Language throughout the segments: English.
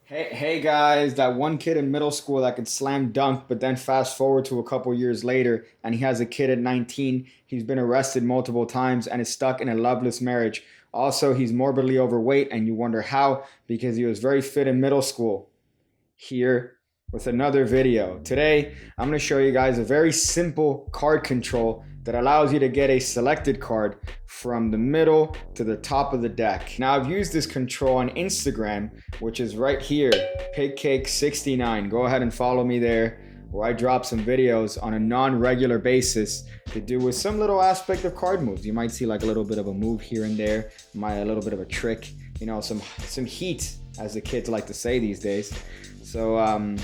Hey guys, that one kid in middle school that could slam dunk, but then fast forward to a couple years later and he has a kid at 19. He's been arrested multiple times and is stuck in a loveless marriage. Also, he's morbidly overweight, and you wonder how because he was very fit in middle school. Here with another video. Today, I'm going to show you guys a very simple card control that allows you to get a selected card from the middle to the top of the deck. Now, I've used this control on Instagram, which is right here, PigCake69. Go ahead and follow me there, where I drop some videos on a non-regular basis to do with some little aspect of card moves. You might see like a little bit of a move here and there, a little bit of a trick, you know, some heat, as the kids like to say these days. So I'm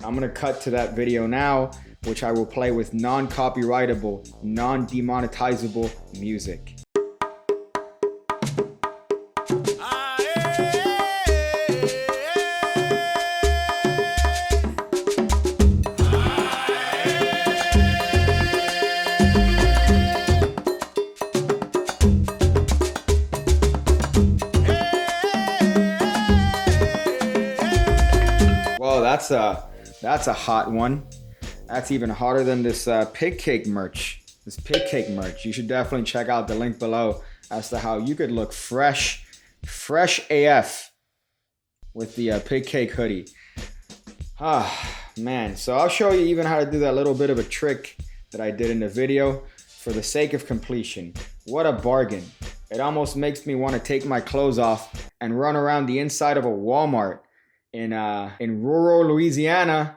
gonna cut to that video now, which I will play with non-copyrightable, non-demonetizable music. Well, that's a hot one. That's even hotter than this PigCake merch. This PigCake merch. You should definitely check out the link below as to how you could look fresh AF with the PigCake hoodie. Ah, man. So I'll show you even how to do that little bit of a trick that I did in the video for the sake of completion. What a bargain. It almost makes me want to take my clothes off and run around the inside of a Walmart in rural Louisiana.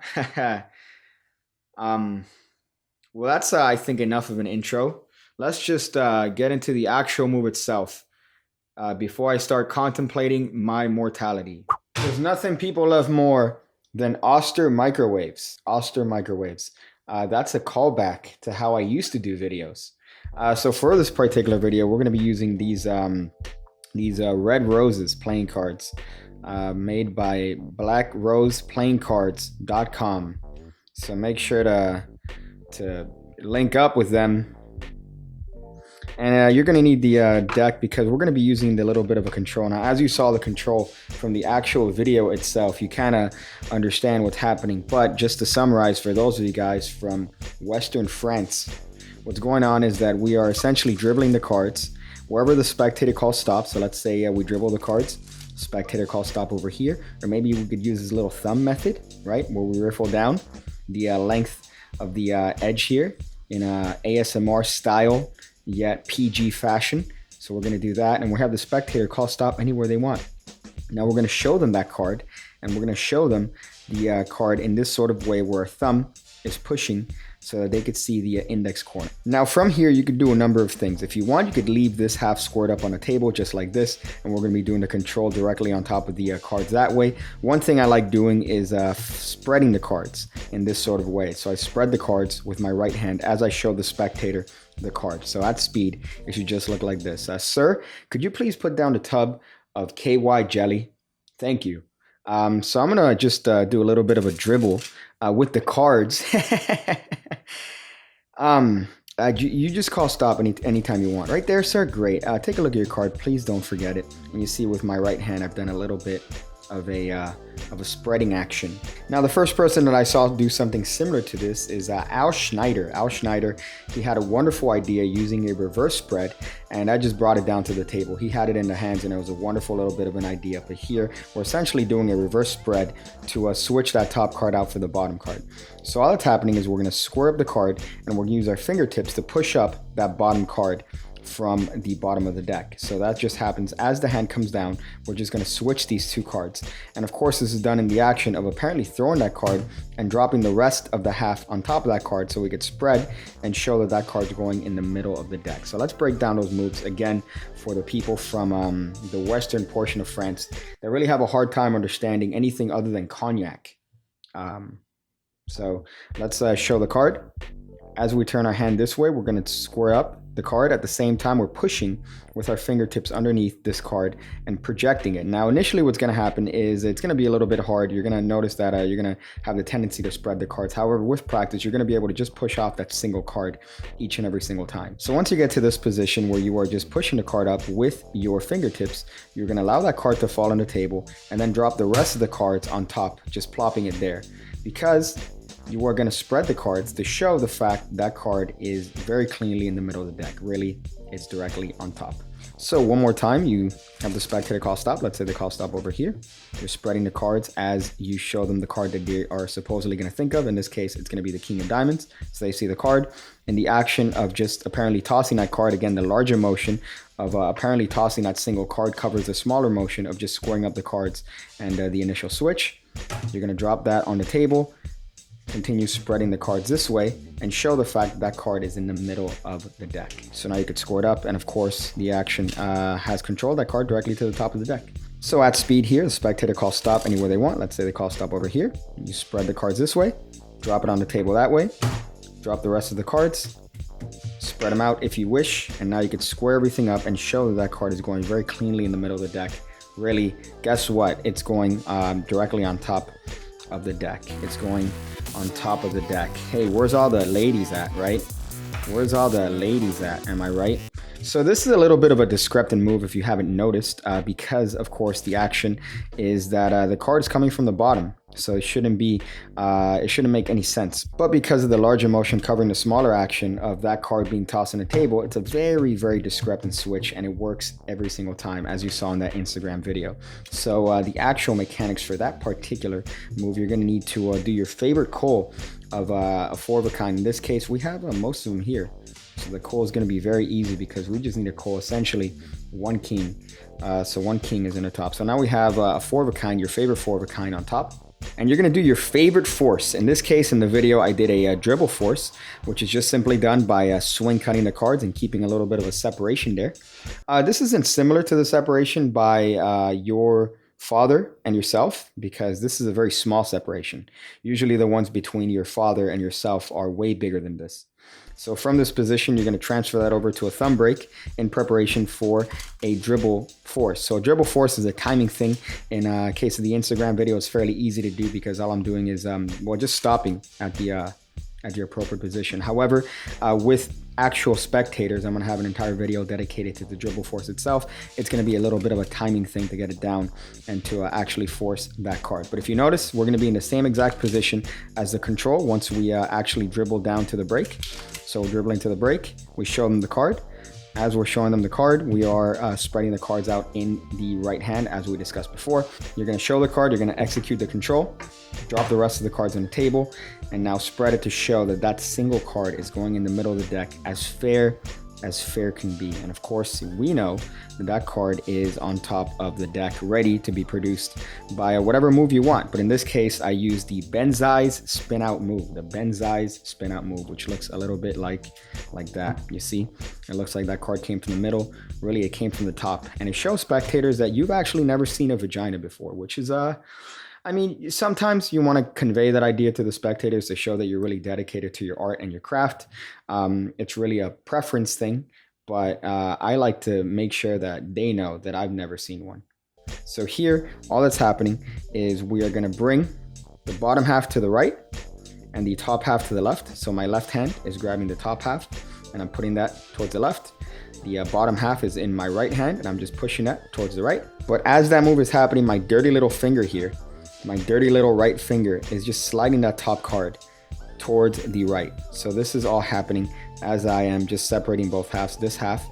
Well, that's I think enough of an intro. Let's just get into the actual move itself before I start contemplating my mortality. There's nothing people love more than Oster microwaves. Oster microwaves. That's a callback to how I used to do videos. So for this particular video, we're going to be using these Red Roses playing cards made by BlackRosePlayingCards.com. So make sure to link up with them. And you're going to need the deck because we're going to be using the little bit of a control. Now, as you saw the control from the actual video itself, you kind of understand what's happening. But just to summarize for those of you guys from Western France, what's going on is that we are essentially dribbling the cards wherever the spectator calls stop. So let's say we dribble the cards. Spectator calls stop over here. Or maybe we could use this little thumb method, right? Where we riffle down the length of the edge here in a ASMR style yet PG fashion. So we're going to do that, and we'll have the spectator call stop anywhere they want. Now we're going to show them that card, and we're going to show them the card in this sort of way where a thumb is pushing so that they could see the index corner. Now from here you could do a number of things. If you want, you could leave this half squared up on a table just like this, and we're going to be doing the control directly on top of the cards that way. One thing I like doing is spreading the cards in this sort of way. So I spread the cards with my right hand as I show the spectator the card. So at speed it should just look like this. Sir, could you please put down the tub of KY jelly? Thank you. So I'm gonna just do a little bit of a dribble with the cards. You just call stop anytime you want. Right there, sir. Great. Take a look at your card. Please don't forget it. And you see with my right hand, I've done a little bit of a spreading action. Now, the first person that I saw do something similar to this is Al Schneider. Al Schneider, he had a wonderful idea using a reverse spread, and I just brought it down to the table. He had it in the hands, and it was a wonderful little bit of an idea. But here, we're essentially doing a reverse spread to switch that top card out for the bottom card. So all that's happening is we're going to square up the card, and we're going to use our fingertips to push up that bottom card from the bottom of the deck. So that just happens as the hand comes down. We're just going to switch these two cards, and of course this is done in the action of apparently throwing that card and dropping the rest of the half on top of that card so we could spread and show that that card's going in the middle of the deck. So let's break down those moves again for the people from the western portion of France that really have a hard time understanding anything other than cognac. So let's show the card. As we turn our hand this way, we're going to square up the card. At the same time, we're pushing with our fingertips underneath this card and projecting it. Now, initially what's going to happen is it's going to be a little bit hard. You're going to notice that you're going to have the tendency to spread the cards. However, with practice, you're going to be able to just push off that single card each and every single time. So once you get to this position where you are just pushing the card up with your fingertips, you're going to allow that card to fall on the table and then drop the rest of the cards on top, just plopping it there. Because you are going to spread the cards to show the fact that card is very cleanly in the middle of the deck. Really, it's directly on top. So one more time, you have the spectator call stop. Let's say they call stop over here. You're spreading the cards as you show them the card that they are supposedly going to think of. In this case, it's going to be the king of diamonds. So they see the card. In the action of just apparently tossing that card, again, the larger motion of apparently tossing that single card covers the smaller motion of just squaring up the cards and the initial switch. You're going to drop that on the table. Continue spreading the cards this way and show the fact that card is in the middle of the deck. So now you could score it up, and of course the action has controlled that card directly to the top of the deck. So at speed here, the spectator calls stop anywhere they want. Let's say they call stop over here. You spread the cards this way, drop it on the table that way, drop the rest of the cards, spread them out if you wish, and now you could square everything up and show that that card is going very cleanly in the middle of the deck. Really, guess what? It's going directly on top of the deck. It's going on top of the deck. Hey, where's all the ladies at, right? Where's all the ladies at? Am I right? So this is a little bit of a discrepant move if you haven't noticed, because of course the action is that the card is coming from the bottom. So it shouldn't make any sense. But because of the larger motion covering the smaller action of that card being tossed on the table, it's a very, very discrepant switch, and it works every single time, as you saw in that Instagram video. So the actual mechanics for that particular move, you're going to need to do your favorite call of a 4 of a kind. In this case, we have most of them here. So the call is going to be very easy because we just need to call essentially one king. So one king is in the top. So now we have a 4 of a kind, your favorite 4 of a kind on top. And you're going to do your favorite force. In this case, in the video, I did a dribble force, which is just simply done by swing cutting the cards and keeping a little bit of a separation there. This isn't similar to the separation by your father and yourself, because this is a very small separation. Usually the ones between your father and yourself are way bigger than this. So from this position, you're going to transfer that over to a thumb break in preparation for a dribble force. So a dribble force is a timing thing. In case of the Instagram video, it's fairly easy to do because all I'm doing is, just stopping at the appropriate position. However, with actual spectators, I'm going to have an entire video dedicated to the dribble force itself. It's going to be a little bit of a timing thing to get it down and to actually force that card. But if you notice, we're going to be in the same exact position as the control once we actually dribble down to the break. So dribbling to the break, we show them the card. As we're showing them the card, we are spreading the cards out in the right hand, as we discussed before. You're going to show the card, you're going to execute the control, drop the rest of the cards on the table, and now spread it to show that that single card is going in the middle of the deck as fair can be. And of course, we know that that card is on top of the deck, ready to be produced by whatever move you want. But in this case, I use the Benzai's spin out move, which looks a little bit like that. You see, it looks like that card came from the middle. Really, it came from the top, and it shows spectators that you've actually never seen a vagina before, which is sometimes you want to convey that idea to the spectators to show that you're really dedicated to your art and your craft. It's really a preference thing, but I like to make sure that they know that I've never seen one. So here, all that's happening is we are going to bring the bottom half to the right and the top half to the left. So my left hand is grabbing the top half and I'm putting that towards the left. The bottom half is in my right hand and I'm just pushing that towards the right. But as that move is happening, my dirty little finger here, my dirty little right finger is just sliding that top card towards the right. So this is all happening as I am just separating both halves. This half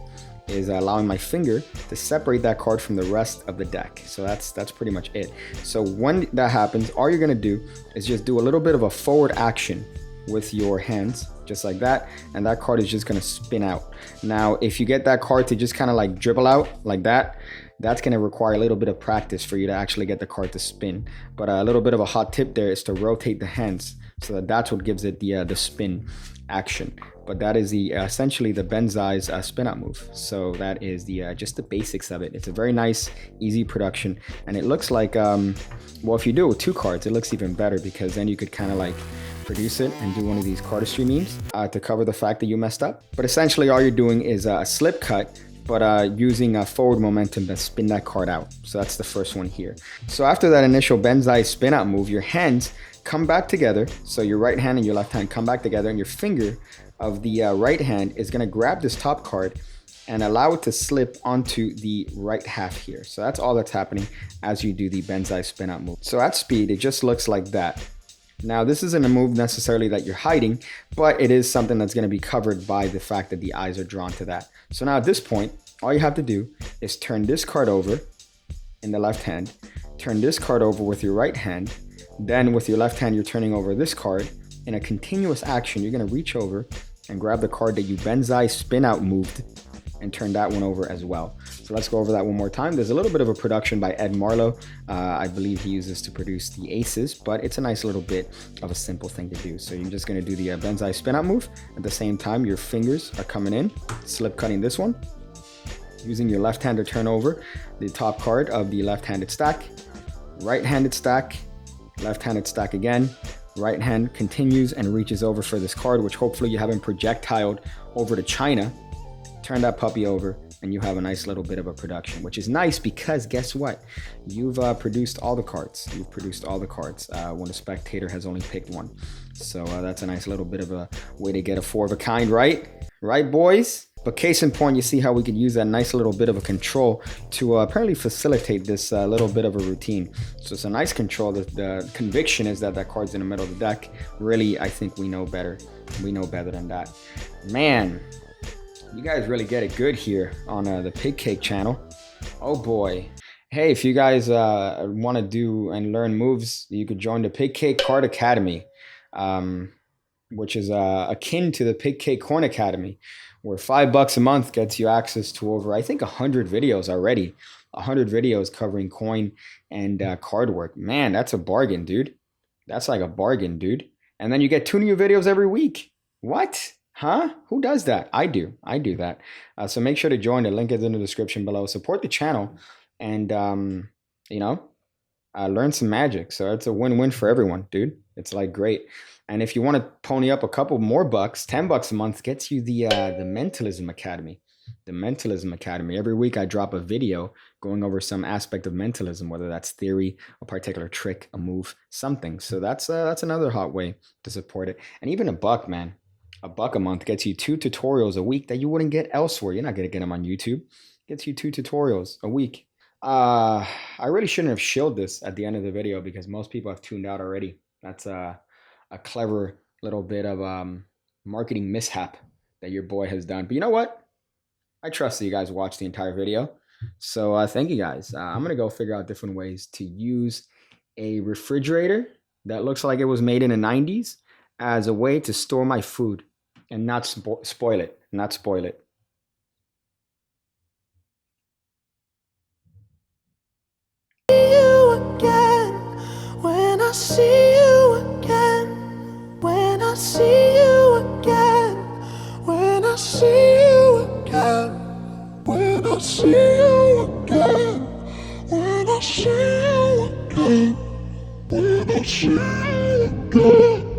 is allowing my finger to separate that card from the rest of the deck. So that's pretty much it. So when that happens, all you're gonna do is just do a little bit of a forward action with your hands, just like that, and that card is just gonna spin out. Now, if you get that card to just kind of like dribble out like that, that's going to require a little bit of practice for you to actually get the card to spin. But a little bit of a hot tip there is to rotate the hands so that's what gives it the spin action. But that is essentially the Benzai's spin out move. So that is just the basics of it. It's a very nice, easy production, and it looks like well, if you do it with 2 cards, it looks even better because then you could kind of like produce it and do one of these cardistry memes to cover the fact that you messed up. But essentially all you're doing is a slip cut, but using a forward momentum to spin that card out. So that's the first one here. So after that initial Banzai spin out move, your hands come back together. So your right hand and your left hand come back together, and your finger of the right hand is gonna grab this top card and allow it to slip onto the right half here. So that's all that's happening as you do the Banzai spin out move. So at speed, it just looks like that. Now, this isn't a move necessarily that you're hiding, but it is something that's going to be covered by the fact that the eyes are drawn to that. So now at this point, all you have to do is turn this card over in the left hand, turn this card over with your right hand, then with your left hand, you're turning over this card. In a continuous action, you're going to reach over and grab the card that you Banzai spin out moved and turn that one over as well. So let's go over that one more time. There's a little bit of a production by Ed Marlowe. I believe he uses to produce the aces, but it's a nice little bit of a simple thing to do. So you're just gonna do the Banzai spin out move. At the same time, your fingers are coming in, slip cutting this one, using your left hand to turn over the top card of the left-handed stack, right-handed stack, left-handed stack again, right hand continues and reaches over for this card, which hopefully you haven't projectiled over to China. Turn that puppy over and you have a nice little bit of a production, which is nice because guess what? You've produced all the cards. You've produced all the cards when a spectator has only picked one. So that's a nice little bit of a way to get a 4 of a kind, right? Right, boys? But case in point, you see how we could use that nice little bit of a control to apparently facilitate this little bit of a routine. So it's a nice control. The conviction is that that card's in the middle of the deck. Really, I think we know better. We know better than that. Man, you guys really get it good here on the PigCake channel. Oh boy. Hey, if you guys want to do and learn moves, you could join the PigCake Card Academy, which is akin to the PigCake Coin Academy, where $5 a month gets you access to over, I think, 100 videos already. 100 videos covering coin and card work. Man, that's a bargain, dude. That's like a bargain, dude. And then you get 2 new videos every week. What? Huh? Who does that? I do. I do that. So make sure to join. The link is in the description below. Support the channel and, learn some magic. So it's a win-win for everyone, dude. It's like great. And if you want to pony up a couple more bucks, $10 a month gets you the Mentalism Academy. The Mentalism Academy. Every week I drop a video going over some aspect of mentalism, whether that's theory, a particular trick, a move, something. So that's another hot way to support it. And even $1, man. $1 a month gets you 2 tutorials a week that you wouldn't get elsewhere. You're not going to get them on YouTube. Gets you 2 tutorials a week. I really shouldn't have shilled this at the end of the video because most people have tuned out already. That's a clever little bit of marketing mishap that your boy has done. But you know what? I trust that you guys watched the entire video. So thank you guys. I'm going to go figure out different ways to use a refrigerator that looks like it was made in the 90s as a way to store my food and not spoil it. Not spoil it. I see you again, when I see you again, when I see you again, when I see you again, when I see you again, when I see you again.